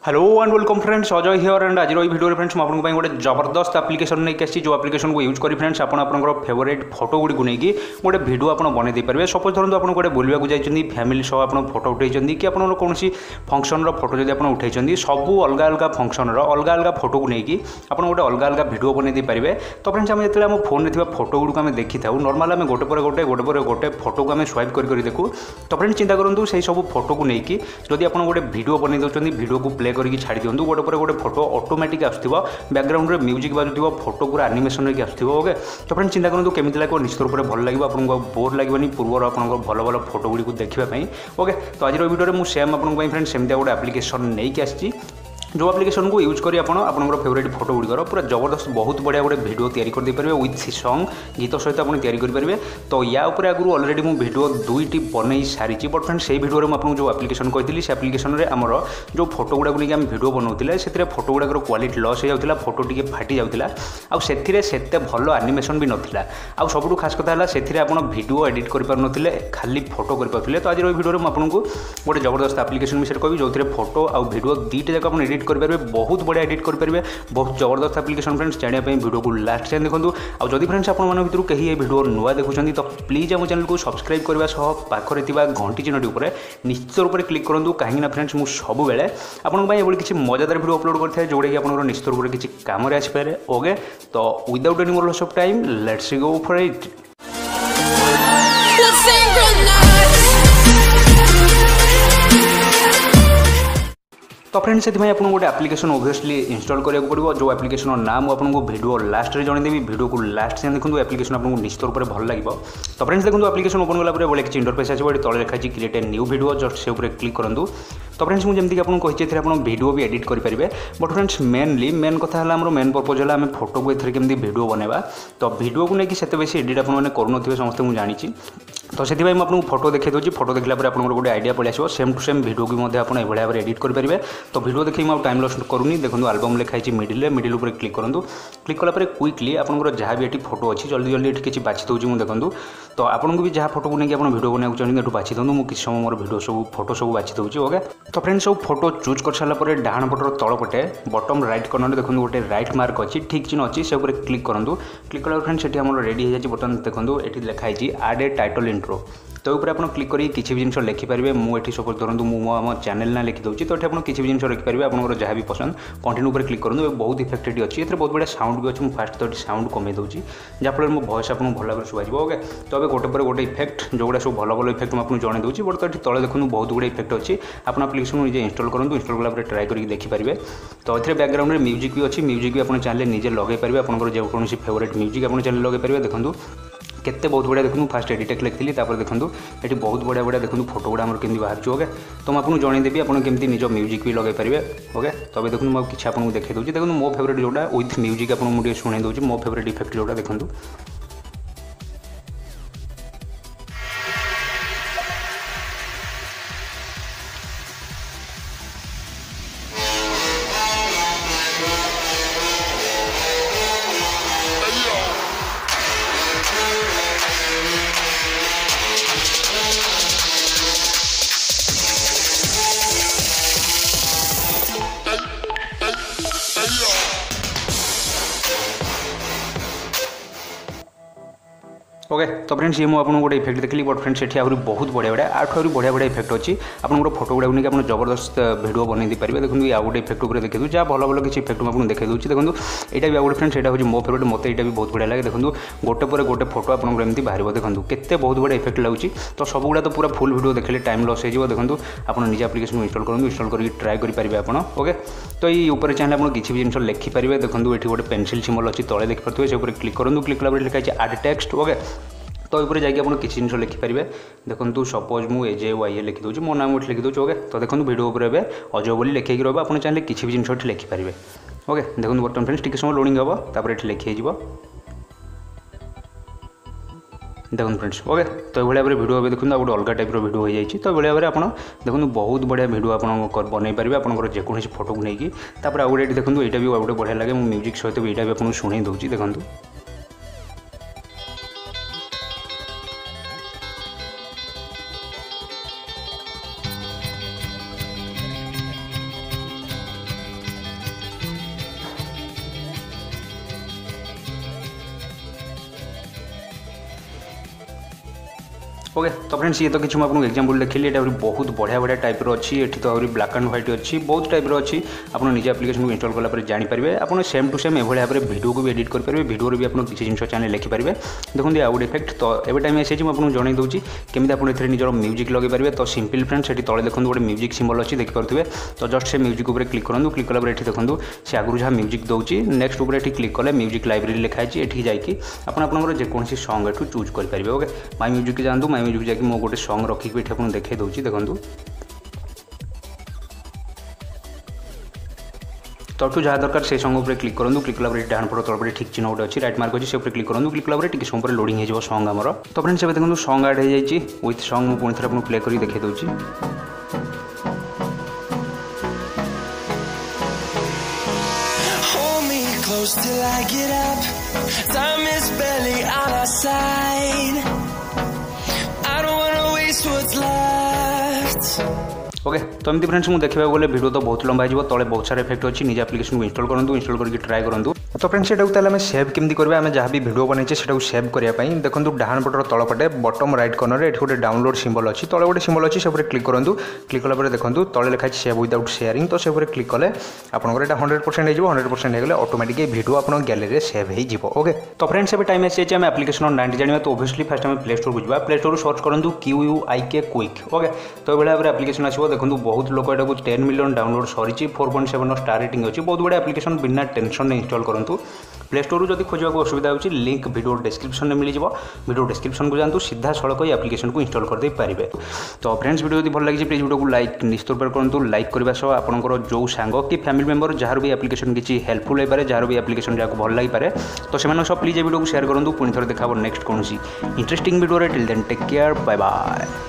Hello and welcome friends, Ajay here and आज video friends मैं आपको गोटे जबरदस्त एप्लिकेशन नहीं आसी जो एप्लिकेशन को यूज करी फ्रेंड्स आप फेवरेट फोटो गुड़ी को लेकिन गोटे वीडियो आप बनई पारे। सपोज धरନ୍ତୁ ଆପଣ गोटे बुलवाक जाइए फैमिली सह आप फोटो उठे कि आप कौन फंक्शन फोटो जब आप उठे सब अलग अलग फंक्शन अलग अलग फोटो को लेकिन आप गोटे अलग अलग वीडियो बनई पारे। तो फ्रेंड्स आम जो फोन में फोटो गुड़ आम देखी था नॉर्मल आम गोटे पर गोटे फोटो को आम स्वाइप कर देखू। तो फ्रेंड्स चिंता करूँ से सब फोटो को लेकिन जदि आप गोटे वीडियो बनई दौरान वीडियो को प्ले करके छाड़ी दिंतु गोटे पर गोटे फोटो ऑटोमेटिक आसुव बैकग्राउंड में म्यूजिक बाजुव फोटो पूरा एनिमेशन होकर आसुव। ओके तो फ्रेंड्स चिंता करूँ केमी लगे निश्चित रूप से भल लगे आपको बोर लगे पूर्वर आप भल भल फोटो गुड़ी देखापी। ओके तो आज वीडियो में सेम आपको फ्रेंड्स सेमती गोटे एप्लिकेशन नहीं आसी जो एप्लिकेशन को यूज करी आपनकर फेवरेट फोटो गुड़िकर पूरा जबरदस्त बहुत बढ़िया गोटे वीडियो तैयारी कर पारे विथ सॉन्ग गीत सहित आप तैयारी करेंगे। तो या आगु ऑलरेडी मुझे वीडियो दुईटी बनई सारी बट फ्रेंड्स से वीडियो में आपको जो एप्लिकेशन कही से एप्लिकेशन में आमर जो फोटो गुड़ा को लेकिन वीडियो बनाते से फोटो गुड़ाक क्वालिटी लॉस हो जाता फोटो टी फाटी जाता आते भल एनिमेशन भी नाला आ सबुठ खास कथा से आप वीडियो एडिट कर खाली फोटो कर। तो आज वीडियो में आपको गोटे जबरदस्त एप्लिकेशन विषय कही जो फोटो आ वीडियो दुईटा जाक आप एडिट करेंगे बहुत बढ़िया एडिट करेंगे बहुत जबरदस्त एप्लिकेशन फ्रेंड्स जाना वीडियो को लास्ट टाइम देखो। और जदि फ्रेंड्स आप भर कहीं वीडियो नुआ देखुं तो प्लीज आम चैनल को सब्सक्राइब करने सह पाखरे घंटी चिन्हटी उपर निश्चित रूप से क्लिक करूँ कहीं फ्रेंड्स मुझे सब बेले आपंपाई किसी मजादार वीडियो अपलोड करता है जोटा कि आप निश्चित रूप से किसी काम आसपे। ओके तो without any more loss of time let's go for it. तो फ्रेंड्स से आपको गोटे एप्लिकेशन ओबियसली इंस्टॉल करा पड़ो जो एप्लिकेशन नाम आपको वीडियो लास्ट में जनईदेवी वीडियो को लास्ट से देखो एप्लिकेशन आपको निश्चित रूप से भल लगे। तो फ्रेंड्स देखो एप्लिकेशन ओपन कला बड़े किसी इंटरफेस आसो ये तले लिखा है create a new video just say click करूँ। तो फ्रेंड्स मुझे जमीक आपको कही आप वीडियो भी एडिट करेंगे बट फ्रेंड्स मेन कथा है मेन पर्पज है आम फोटो को एथेर केमती वीडियो बनवा। तो वीडियो को लेकिन से बेसी एडिट आपने करूनथे समस्त मुझे जानी। तो से आपको फोटो देखा दूसरी फोटो देखला आप गोटे आइडिया पड़े आसो सेम टू सेम वीडियो को आप भाव एडिट करेंगे। तो वीडियो देखिए मुझे टाइम लॉस करूनी देखो एल्बम लिखाई मिडिल उपर क्लिक करूँ। क्लिक कलापर क्विकली आपंकर जहाँ भी ये फोटो अच्छी जल्दी जल्दी ये किसी बाछि दूसरी मुझे देखूँ। तो आपको भी जहाँ फोटो को लेकिन आप वीडियो बनाना चाहिए ये बाछि दूँ मुझे किसी समय मोर वीडियो सब फोटो सब बाछि दूसरी। ओके तो फ्रेंड्स सब फोटो चूज कर सारापर डाण पटर तल पटे बटम राइट कर्नर देखो गोटे राइट मार्क अच्छी ठीक चिन्ह अच्छी से क्लिक करूँ। क्लिक कला फ्रेंड्स ये रेडी हो जाए बटन देखो ये लिखाई एड ए टाइटल इंट्रो। तो ऊपर आप क्लिक करी किसी भी जिन लिखिपारे मुझे सपोज धरतु मो चैनल ना लिखी दूसरी। तो ये आप किसी भी जिन लिखिपारे आप जहाँ भी पसंद कंटिन्यू पर क्लिक करूँ। बहुत इफेक्टेड अच्छी ये बहुत बढ़िया साउंड भी अच्छी मुझे फास्ट तो साउंड कमे दूसरी जहाँफल मो वॉइस आपको भल भाव शुभ। ओके तो अभी गोटे पर गोटे इफेक्ट जो गुड़ा सब भल भल इफेक्ट मुझे जन दूसरी बट तो ये तले देखो बहुत गुड़े इफेक्ट अच्छी आप एप्लिकेशन निजे इंस्टॉल करूँ। इंस्टॉल कला ट्राई करके देखिपारे। तो ये बैकग्राउंड में म्यूजिक भी अच्छी म्यूजिक भी आप चाहिए निजे लगे पारे आपंकर जो कौन फेवरेट म्यूजिक आप चाहिए लगे पारे। देखो केते बहुत बढ़िया देखो फास्ट एडिटेक्ट लिखी देखो ये बहुत बढ़िया बढ़िया देखो फोटो गुड़ा केमी बाहर। ओके तो मुझे जनईदेवी आपको केमी निज म्यूजिक भी लगे पारे। ओके तो अभी देखो मुझे किसी आपको देखा दूसरी देखो मो फेवरेट जोटा विथ म्यूजिक आपको मुझे शुणी दूसरी मो फेवरेट इफेक्ट जोटा देखो। ओके तो फ्रेंड्स ये मुझे गोटे इफेक्ट देखली बट फ्रेंड्स ये आहरी बहुत बढ़िया बढ़िया आठ आहरी बढ़िया बढ़िया इफेक्ट अच्छी आपंकर फोटो गुड़ा नहीं आप जबरदस्त वीडियो बनई पारे। देखो आ गोटे इफेक्ट उपर देखो जहाँ भल भल किसी इफेक्ट मुझे देखा दूसरी देखो यहाँ भी आ गए फ्रेंड्स यहाँ हूँ मो फेवरेट मत यहाँ भी बहुत बढ़िया लगे। देखो गोटे पर गोटे फोटो आपंकर एमती बाहर देखो केते बहुत बढ़िया इफेक्ट लगुच। तो सब गुड़ा तो पूरा फुल वीडियो देखले टाइम लॉस हो देखो आप निजे एप्लिकेशन इंस्टॉल करूँ इंस्टॉल करके ट्राई करेंगे आप। ओके तो ये ऊपर चाहिए आप किसी भी जिन लिखिपारे देखो ये गोटे पेनसिल सिम्बल अच्छी तले देखिपे से क्लिक करूँ। क्लिक कला लिखाई एड टेक्स्ट। ओके तो ये जाकि आप किसी जिन लिखिपारे देखो सपोज मुझे एजे वाई लिखी दूसरी मो नाम लिखी दूसरी। ओके तो देखो वीडियो उपर अजय बोली लिखे रहा आप चाहिए किसी भी जिन लिखिपारे। ओके देखो बर्तमान फ्रेंड्स टी समय लोडिंग हम तापर ये लिखी देखो फ्रेंड्स। ओके तो ये भाव वीडियो देखो गोटे अलग टाइप वीडियो हो जाए। तो ये भाव आप देखो बहुत बढ़िया वीडियो आप बनई पारे आपंकर जेकोसी फोटो को लेकिन तापर आउ गोटे देखो यहाँ भी गोटे बढ़िया लगे म्यूजिक सहित भी यहाँ भी आपको शुणी दूसरी। देखो ओके तो फ्रेंड्स ये तो किसी आपको एग्जांपल देखिए ये बहुत बढ़िया बढ़िया टाइप अच्छी एठी तो ब्लैक एंड व्हाइट अच्छी बहुत टाइप अच्छी आप निजे एप्लिकेशन को इंस्टॉल कला जानीपारे आप सेम टू सेम एभली भाव में वीडियो को भी एडिट करेंगे वीडियो भी आप किसी जिन चैनल लिखिपारे देखते आउ गोटे इफेक्ट तो एवं टाइम आसी मुझे जन दूसरी केमी आप निजर म्यूजिक लगे पारे तो सिंपल फ्रेंड्स ये तले देखो गोटे म्यूजिक सिंबल अच्छी देखिपे तो जस्ट से म्यूजिक उपर क्लिक करूँ क्लिक कला देखो से आगु जहाँ म्यूजिक दूसरी नेक्स्ट उपर क्लिक कले म्यूजिक लाइब्रेरी लिखाई ये जाकि आपंकर जेकोसी सॉन्ग एठू चूज करेंगे ओके माई म्यूजिक जातु माई म्यूजिक जाकि मो गोटे सॉन्ग रखिक ये आपको देखे दूसरी देखो तटू जहाँ दरकार से सॉन्ग उपर क्लिक करूँ क्लिक कला डाण पट तलपटे ठीक चिन्ह गोटे अच्छी राइट मार्क अच्छी से क्लिक करूँ क्लिक कला टी समय लोडिंग हो सॉन्ग आमर तो फ्रेंड्स ये देखो सॉन्ग ऐड हो जाए विथ सॉन्ग मुझे पुणी थे आपको प्ले कर देखे दूसरी Close till I get up. Time is barely on our side. I don't wanna waste what's left. Okay तो एमती फ्रेंड्स मुझे देखा गले वीडियो तो बहुत लंबा हो तले बहुत सारा इफेक्ट अच्छी निज एप्लिकेशन को इंस्टॉल करके ट्राई करूँ तो फ्रेंड्स ये सेव केमती करेंगे आम जहाँ भी वीडियो बनैचे से सेव करने देखो डाण पटर तलपटे बटम राइट कर्नर ये गोटे डाउनलोड सिंबल अच्छी तले गोटे सिंबल अच्छी से क्लिक करूँ क्लिक कला देखो तले लिखाई सेव विदाउट शेयरिंग तो से क्लिक कले आपंकर यहाँ 100% हो 100% होगले ऑटोमेटिक वीडियो आप गैलरी सेव हो ओके तो फ्रेंड्स ये टाइम आसी आम एप्लिकेशन नाम जाना तो ओबियसली फास्ट आम प्ले स्टोर को जावा प्ले स्टोर सर्च करूँ QUIK क्विक ओके तो ये भाव में एप्लिकेशन आसो देखो बहुत लोग यहाँ 10 मिलियन डाउनलोड सरी 4.7 स्टार रेटिंग अच्छी बहुत बड़ा एप्लिकेशन बिना टेंशन इंस्टॉल करूँ प्ले स्टोर जब खोजा असुविधा होची लिंक वीडियो डिस्क्रिप्शन में मिल जाए वीडियो डिस्क्रिप्शन को जातु सीधा सड़क एप्लिकेशन को इंस्टॉल कर दे पारे तो फ्रेंड्स वीडियो यदि भल लगी प्लीज वीडियो को लाइक निश्चित रूप करूँ लाइक करने सह आपंकर जो सांग कि फैमिली मेंबर जार भी एप्लिकेशन किसी हेल्पफुल होपे जार भी एप्लिकेशन जहाँ भल लगे तो से सब प्लीज वीडियो को शेयर करूँ पुणी थे देखा नेक्स्ट कौन interesting video till then take care bye bye.